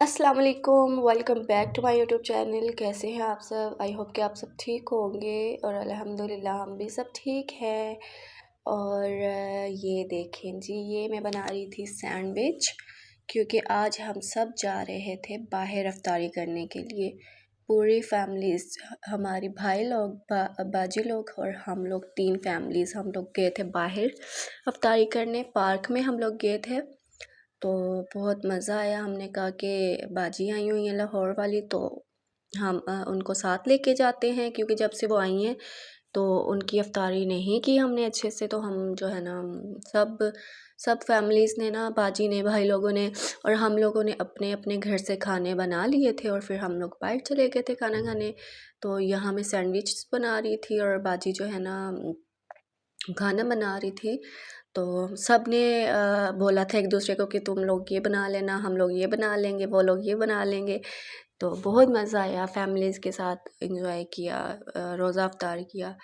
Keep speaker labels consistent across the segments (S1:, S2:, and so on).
S1: अस्सलाम वालेकुम, welcome back to my YouTube channel. कैसे हैं आप सब? आई होप कि आप सब ठीक होंगे और अल्हम्दुलिल्लाह हम भी सब ठीक हैं। और ये देखें जी, ये मैं बना रही थी सैंडविच, क्योंकि आज हम सब जा रहे थे बाहर अफ्तारी करने के लिए। पूरी फैमिलीज़, हमारी भाई लोग, बाजी लोग और हम लोग, 3 फैमिलीज़ हम लोग गए थे बाहर अफ्तारी करने। पार्क में हम लोग गए थे, तो बहुत मज़ा आया। हमने कहा कि बाजी आई हुई हैं लाहौर वाली, तो हम उनको साथ लेके जाते हैं, क्योंकि जब से वो आई हैं तो उनकी अफ्तारी नहीं की हमने अच्छे से। तो हम जो है ना, सब सब फैमिलीज़ ने ना, बाजी ने, भाई लोगों ने और हम लोगों ने अपने अपने घर से खाने बना लिए थे और फिर हम लोग बाहर चले गए थे खाना खाने। तो यहाँ मैं सैंडविच बना रही थी और बाजी जो है ना खाना बना रही थी। तो सब ने बोला था एक दूसरे को कि तुम लोग ये बना लेना, हम लोग ये बना लेंगे, वो लोग ये बना लेंगे। तो बहुत मज़ा आया, फैमिलीज़ के साथ एंजॉय किया, रोज़ा अफ्तार किया।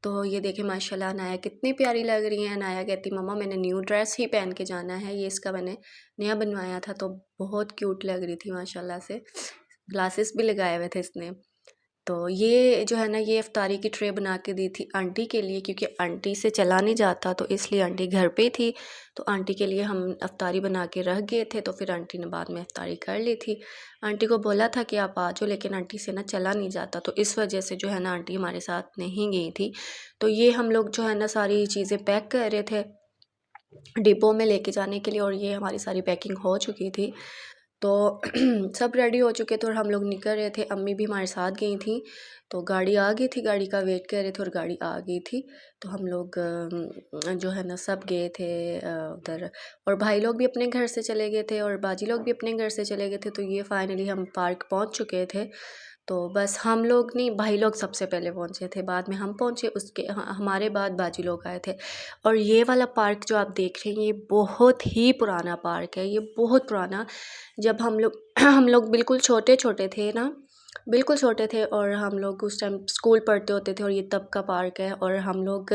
S1: तो ये देखें माशाल्लाह, अनाया कितनी प्यारी लग रही है। अनाया कहती मम्मा मैंने न्यू ड्रेस ही पहन के जाना है, ये इसका मैंने नया बनवाया था। तो बहुत क्यूट लग रही थी माशाल्लाह से, ग्लासेस भी लगाए हुए थे इसने। तो ये जो है ना, ये इफ्तारी की ट्रे बना के दी थी आंटी के लिए, क्योंकि आंटी से चला नहीं जाता, तो इसलिए आंटी घर पे थी। तो आंटी के लिए हम इफ्तारी बना के रख गए थे, तो फिर आंटी ने बाद में इफ्तारी कर ली थी। आंटी को बोला था कि आप आ जाओ, लेकिन आंटी से ना चला नहीं जाता, तो इस वजह से जो है ना आंटी हमारे साथ नहीं गई थी। तो ये हम लोग जो है ना सारी चीज़ें पैक कर रहे थे डिब्बों में लेके जाने के लिए, और ये हमारी सारी पैकिंग हो चुकी थी। तो सब रेडी हो चुके थे और हम लोग निकल रहे थे। अम्मी भी हमारे साथ गई थी, तो गाड़ी आ गई थी, गाड़ी का वेट कर रहे थे और गाड़ी आ गई थी। तो हम लोग जो है ना सब गए थे उधर, और भाई लोग भी अपने घर से चले गए थे और बाजी लोग भी अपने घर से चले गए थे। तो ये फाइनली हम पार्क पहुंच चुके थे। तो बस हम लोग नहीं, भाई लोग सबसे पहले पहुंचे थे, बाद में हम पहुंचे, उसके हमारे बाद बाजी लोग आए थे। और ये वाला पार्क जो आप देख रहे हैं, ये बहुत ही पुराना पार्क है, ये बहुत पुराना। जब हम लोग हम लोग बिल्कुल छोटे छोटे थे ना, बिल्कुल छोटे थे, और हम लोग उस टाइम स्कूल पढ़ते होते थे, और ये तब का पार्क है। और हम लोग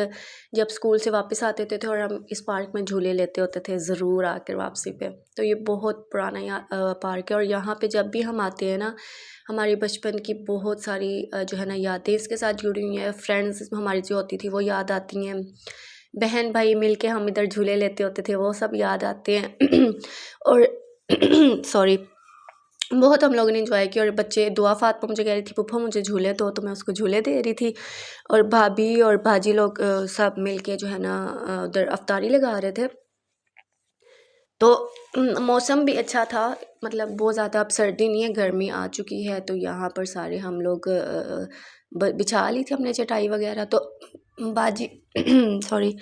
S1: जब स्कूल से वापस आते थे और हम इस पार्क में झूले लेते होते थे ज़रूर आकर वापसी पे। तो ये बहुत पुराना पार्क है, और यहाँ पे जब भी हम आते हैं ना, हमारी बचपन की बहुत सारी जो है ना यादें इसके साथ जुड़ी हुई हैं। फ्रेंड्स हमारी जो होती थी वो याद आती हैं, बहन भाई मिल के हम इधर झूले लेते होते थे, वो सब याद आते हैं। और सॉरी, बहुत हम लोगों ने इंजॉय किया। और बच्चे, दुआ फातिमा मुझे कह रही थी पप्पा मुझे झूले दो, तो मैं उसको झूले दे रही थी। और भाभी और भाजी लोग सब मिल के जो है ना उधर अफ्तारी लगा रहे थे। तो मौसम भी अच्छा था, मतलब बहुत ज़्यादा अब सर्दी नहीं है, गर्मी आ चुकी है। तो यहाँ पर सारे हम लोग बिछा ली थी हमने चटाई वगैरह। तो बाजी सॉरी,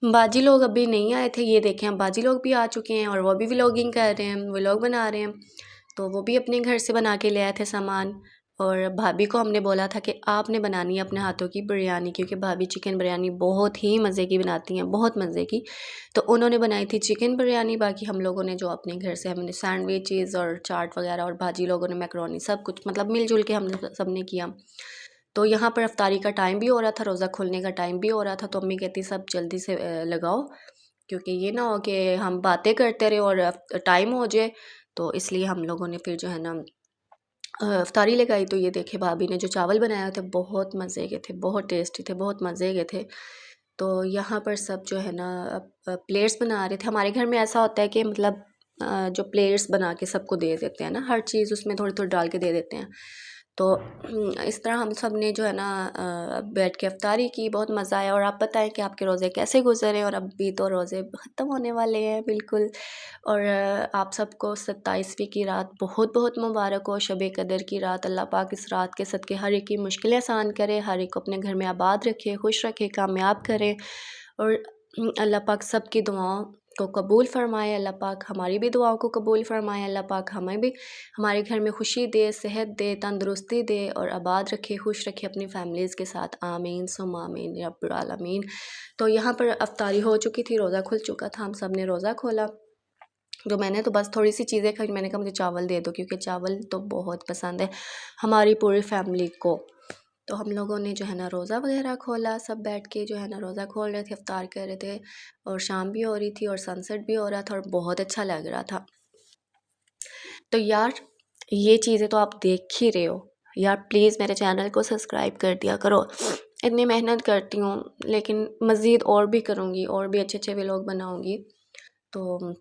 S1: बाजी लोग अभी नहीं आए थे। ये देखें, अब बाजी लोग भी आ चुके हैं और वो भी व्लॉगिंग कर रहे हैं, व्लॉग बना रहे हैं। तो वो भी अपने घर से बना के ले आए थे सामान। और भाभी को हमने बोला था कि आपने बनानी है अपने हाथों की बिरयानी, क्योंकि भाभी चिकन बिरयानी बहुत ही मज़े की बनाती हैं, बहुत मज़े की। तो उन्होंने बनाई थी चिकन बिरयानी। बाकी हम लोगों ने जो अपने घर से, हमने सैंडविचेज़ और चाट वगैरह, और भाजी लोगों ने मैकरोनी, सब कुछ मतलब मिलजुल के हमने सब ने किया। तो यहाँ पर अफ्तारी का टाइम भी हो रहा था, रोज़ा खुलने का टाइम भी हो रहा था। तो अम्मी कहती सब जल्दी से लगाओ, क्योंकि ये ना हो कि हम बातें करते रहे और टाइम हो जाए। तो इसलिए हम लोगों ने फिर जो है ना अफ्तारी लगाई। तो ये देखे, भाभी ने जो चावल बनाए थे बहुत मज़े के थे, बहुत टेस्टी थे, बहुत मज़े के थे। तो यहाँ पर सब जो है ना प्लेट्स बना रहे थे। हमारे घर में ऐसा होता है कि मतलब जो प्लेट्स बना के सबको दे देते हैं ना, हर चीज़ उसमें थोड़ी थोड़ी डाल के दे देते हैं। तो इस तरह हम सब ने जो है ना बैठ के अफ्तारी की, बहुत मज़ा आया। और आप बताएं कि आपके रोज़े कैसे गुजरे? और अभी तो रोज़े ख़त्म होने वाले हैं बिल्कुल। और आप सबको 27वीं की रात बहुत बहुत मुबारक हो, शब कदर की रात। अल्लाह पाक इस रात के सदक़े हर एक की मुश्किलें आसान करे, हर एक को अपने घर में आबाद रखे, खुश रखे, कामयाब करे। और अल्लाह पाक सब की दुआओं को कबूल फ़रमाए। अल्लाह पाक हमारी भी दुआओं को कबूल फ़रमाए। अल्लाह पाक हमें भी, हमारे घर में खुशी दे, सेहत दे, तंदुरुस्ती दे, और आबाद रखे, खुश रखे अपनी फैमिलीज़ के साथ। आमीन सुम्मा आमीन या रब्बुल आलमीन। तो यहाँ पर अफ्तारी हो चुकी थी, रोज़ा खुल चुका था, हम सब ने रोज़ा खोला। तो मैंने तो बस थोड़ी सी चीज़ें खाई। मैंने कहा मुझे चावल दे दो, क्योंकि चावल तो बहुत पसंद है हमारी पूरी फैमिली को। तो हम लोगों ने जो है ना रोज़ा वगैरह खोला, सब बैठ के जो है ना रोज़ा खोल रहे थे, इफ्तार कर रहे थे। और शाम भी हो रही थी और सनसेट भी हो रहा था और बहुत अच्छा लग रहा था। तो यार ये चीज़ें तो आप देख ही रहे हो यार, प्लीज़ मेरे चैनल को सब्सक्राइब कर दिया करो। इतनी मेहनत करती हूँ लेकिन मज़ीद और भी करूँगी और भी अच्छे अच्छे व्लॉग बनाऊँगी, तो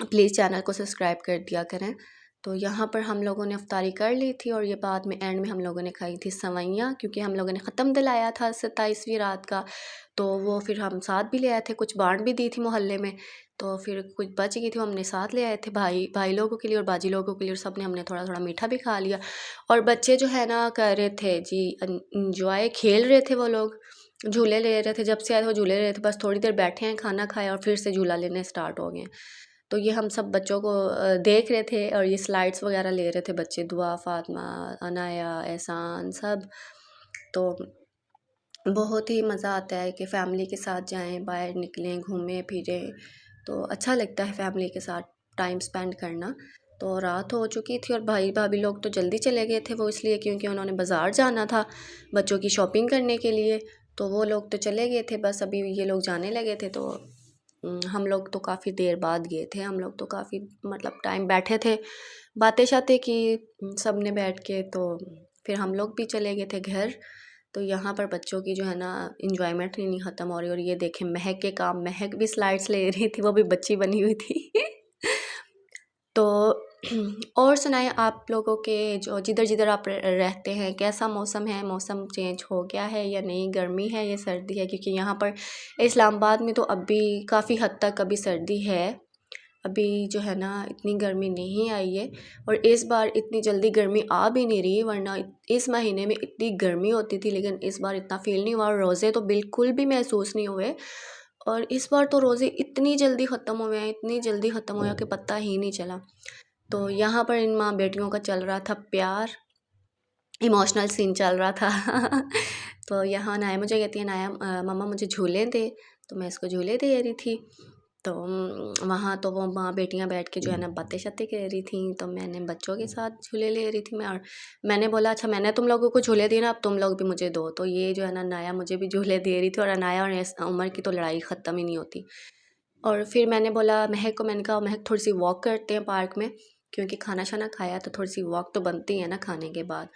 S1: प्लीज़ चैनल को सब्सक्राइब कर दिया करें। तो यहाँ पर हम लोगों ने अफ्तारी कर ली थी और ये बाद में एंड में हम लोगों ने खाई थी सवैयाँ, क्योंकि हम लोगों ने ख़त्म दिलाया था 27वीं रात का, तो वो फिर हम साथ भी ले आए थे, कुछ बांट भी दी थी मोहल्ले में, तो फिर कुछ बच गई थी वो हमने साथ ले आए थे भाई लोगों के लिए और बाजी लोगों के लिए, और सब ने हमने थोड़ा थोड़ा मीठा भी खा लिया। और बच्चे जो है ना कर रहे थे जी इंजॉय, खेल रहे थे वो लोग, झूले ले रहे थे, जब से आए थे वो झूले ले रहे थे, बस थोड़ी देर बैठे हैं, खाना खाया और फिर से झूला लेने स्टार्ट हो गए। तो ये हम सब बच्चों को देख रहे थे और ये स्लाइड्स वगैरह ले रहे थे बच्चे, दुआ, फातिमा, अनाया, एहसान सब। तो बहुत ही मज़ा आता है कि फ़ैमिली के साथ जाएं, बाहर निकलें, घूमें फिरें, तो अच्छा लगता है फ़ैमिली के साथ टाइम स्पेंड करना। तो रात हो चुकी थी और भाई भाभी लोग तो जल्दी चले गए थे, वो इसलिए क्योंकि उन्होंने बाज़ार जाना था बच्चों की शॉपिंग करने के लिए, तो वो लोग तो चले गए थे, बस अभी ये लोग जाने लगे थे। तो हम लोग तो काफ़ी देर बाद गए थे, हम लोग तो काफ़ी मतलब टाइम बैठे थे, बातें शातें की सब ने बैठ के, तो फिर हम लोग भी चले गए थे घर। तो यहाँ पर बच्चों की जो है ना इंजॉयमेंट ही नहीं ख़त्म हो रही, और ये देखें महक के काम, महक भी स्लाइड्स ले रही थी, वो भी बच्ची बनी हुई थी। तो और सुनाएं आप लोगों के जो जिधर जिधर आप रहते हैं, कैसा मौसम है, मौसम चेंज हो गया है या नहीं, गर्मी है या सर्दी है, क्योंकि यहाँ पर इस्लामाबाद में तो अभी काफ़ी हद तक अभी सर्दी है, अभी जो है ना इतनी गर्मी नहीं आई है, और इस बार इतनी जल्दी गर्मी आ भी नहीं रही, वरना इस महीने में इतनी गर्मी होती थी, लेकिन इस बार इतना फील नहीं हुआ, और रोज़े तो बिल्कुल भी महसूस नहीं हुए, और इस बार तो रोज़े इतनी जल्दी ख़त्म हुए हैं, इतनी जल्दी ख़त्म हुआ कि पता ही नहीं चला। तो यहाँ पर इन माँ बेटियों का चल रहा था प्यार, इमोशनल सीन चल रहा था। तो यहाँ नाया मुझे कहती है, नाया मम्मा मुझे झूले दे, तो मैं इसको झूले दे रही थी। तो वहाँ तो वो माँ बेटियाँ बैठ के जो है ना बातें शातें कर रही थी, तो मैंने बच्चों के साथ झूले ले रही थी मैं, और मैंने बोला अच्छा मैंने तुम लोगों को झूले दिए ना, अब तुम लोग भी मुझे दो। तो ये जो है ना नाया मुझे भी झूले दे रही थी, और अनाया और उमर की तो लड़ाई ख़त्म ही नहीं होती। और फिर मैंने बोला महक को, मैंने कहा महक थोड़ी सी वॉक करते हैं पार्क में, क्योंकि खाना शाना खाया तो थोड़ी सी वॉक तो बनती है ना खाने के बाद।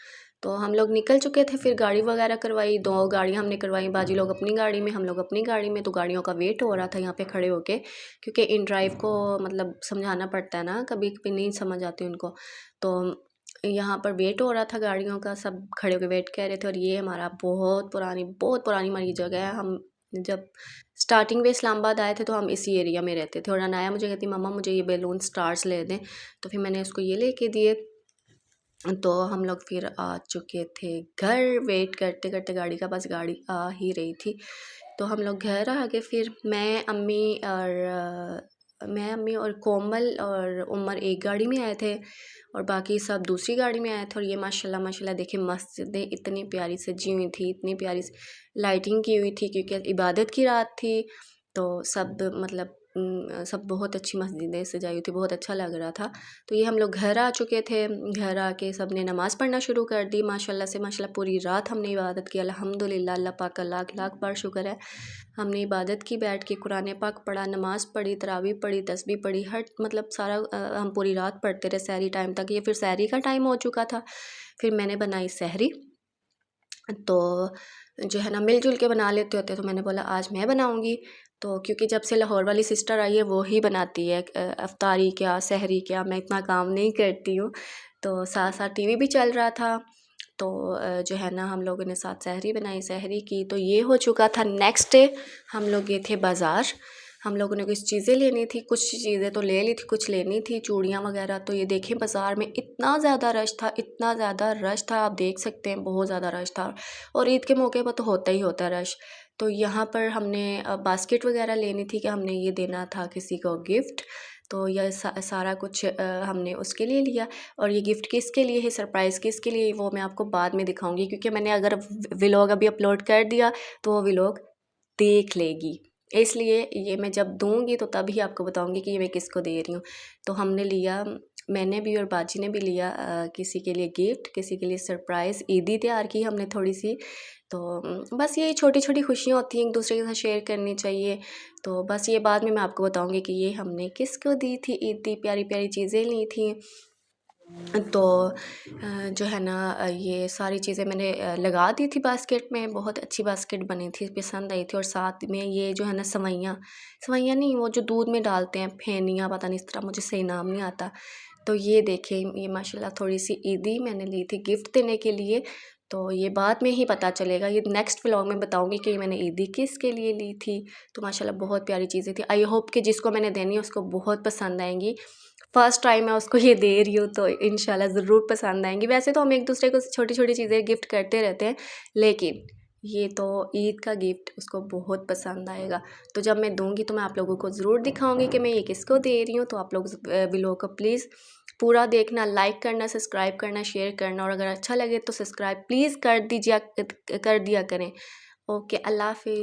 S1: तो हम लोग निकल चुके थे, फिर गाड़ी वगैरह करवाई, 2 गाड़ियाँ हमने करवाई, बाजी लोग अपनी गाड़ी में, हम लोग अपनी गाड़ी में, तो गाड़ियों का वेट हो रहा था यहाँ पे खड़े होके, क्योंकि इन ड्राइव को मतलब समझाना पड़ता है ना, कभी कभी नहीं समझ आती उनको। तो यहाँ पर वेट हो रहा था गाड़ियों का, सब खड़े होकर वेट कर रहे थे, और ये हमारा बहुत पुरानी हमारी जगह है। हम जब स्टार्टिंग में इस्लामाबाद आए थे तो हम इसी एरिया में रहते थे, और अनाया मुझे कहती मम्मा मुझे ये बैलून स्टार्स ले दें, तो फिर मैंने उसको ये लेके दिए। तो हम लोग फिर आ चुके थे घर, वेट करते करते गाड़ी का, बस गाड़ी आ ही रही थी, तो हम लोग घर आ गए। फिर मैं अम्मी और कोमल और उमर एक गाड़ी में आए थे, और बाकी सब दूसरी गाड़ी में आए थे। और ये माशाल्लाह माशाल्लाह देखिए मस्जिदें इतनी प्यारी सजी हुई थी, इतनी प्यारी लाइटिंग की हुई थी, क्योंकि इबादत की रात थी, तो सब मतलब सब बहुत अच्छी मस्जिदें सजाई हुई थी, बहुत अच्छा लग रहा था। तो ये हम लोग घर आ चुके थे, घर आके सब ने नमाज़ पढ़ना शुरू कर दी, माशाल्लाह से माशाल्लाह पूरी रात हमने इबादत की, अल्हम्दुलिल्लाह, अल्लाह पाक का लाख लाख बार शुक्र है। हमने इबादत की, बैठ के कुरान पाक पढ़ा, नमाज़ पढ़ी, तरावी पढ़ी, तस्बीह पढ़ी, हर मतलब सारा हम पूरी रात पढ़ते रहे सहरी टाइम तक। ये फिर सहरी का टाइम हो चुका था, फिर मैंने बनाई सहरी, तो जो है ना मिलजुल के बना लेते होते, तो मैंने बोला आज मैं बनाऊंगी। तो क्योंकि जब से लाहौर वाली सिस्टर आई है वो ही बनाती है, अफ्तारी क्या सहरी क्या, मैं इतना काम नहीं करती हूँ। तो साथ साथ टीवी भी चल रहा था, तो जो है ना हम लोगों ने साथ सहरी बनाई, सहरी की। तो ये हो चुका था नेक्स्ट डे, हम लोग गए थे बाज़ार, हम लोगों ने कुछ चीज़ें लेनी थी, कुछ चीज़ें तो ले ली थी, कुछ लेनी थी, चूड़ियाँ वगैरह। तो ये देखें बाज़ार में इतना ज़्यादा रश था, इतना ज़्यादा रश था, आप देख सकते हैं बहुत ज़्यादा रश था, और ईद के मौके पर तो होता ही होता है रश। तो यहाँ पर हमने बास्केट वगैरह लेनी थी कि हमने ये देना था किसी को गिफ्ट, तो यह सारा कुछ हमने उसके लिए लिया। और ये गिफ्ट किसके लिए है, सरप्राइज़ किसके लिए, वो मैं आपको बाद में दिखाऊंगी, क्योंकि मैंने अगर व्लॉग अभी अपलोड कर दिया तो वो व्लॉग देख लेगी, इसलिए ये मैं जब दूंगी तो तभी आपको बताऊंगी कि ये मैं किसको दे रही हूँ। तो हमने लिया, मैंने भी और बाजी ने भी लिया किसी के लिए गिफ्ट, किसी के लिए सरप्राइज़ ईदी तैयार की हमने थोड़ी सी। तो बस ये छोटी छोटी खुशियाँ होती हैं, एक दूसरे के साथ शेयर करनी चाहिए। तो बस ये बाद में मैं आपको बताऊंगी कि ये हमने किसको दी थी ईदी, प्यारी प्यारी चीज़ें ली थी। तो जो है ना ये सारी चीज़ें मैंने लगा दी थी बास्केट में। बहुत अच्छी बास्केट बनी थी, पसंद आई थी। और साथ में ये जो है ना सवैयाँ, सवैयाँ नहीं, वो जो दूध में डालते हैं, फेनियाँ, पता नहीं, इस तरह मुझे सही नाम नहीं आता। तो ये देखें, ये माशाल्लाह थोड़ी सी ईदी मैंने ली थी गिफ्ट देने के लिए। तो ये बाद में ही पता चलेगा, ये नेक्स्ट व्लॉग में बताऊंगी कि मैंने ईदी किसके लिए ली थी। तो माशाल्लाह बहुत प्यारी चीज़ें थी। आई होप कि जिसको मैंने देनी है उसको बहुत पसंद आएंगी। फ़र्स्ट टाइम मैं उसको ये दे रही हूँ, तो इंशाल्लाह ज़रूर पसंद आएंगी। वैसे तो हम एक दूसरे को छोटी छोटी चीज़ें गिफ्ट करते रहते हैं, लेकिन ये तो ईद का गिफ्ट उसको बहुत पसंद आएगा। तो जब मैं दूंगी तो मैं आप लोगों को ज़रूर दिखाऊंगी कि मैं ये किसको दे रही हूँ। तो आप लोग व्लॉग को प्लीज़ पूरा देखना, लाइक करना, सब्सक्राइब करना, शेयर करना, और अगर अच्छा लगे तो सब्सक्राइब प्लीज़ कर दिया करें। ओके, अल्लाह हाफिज़।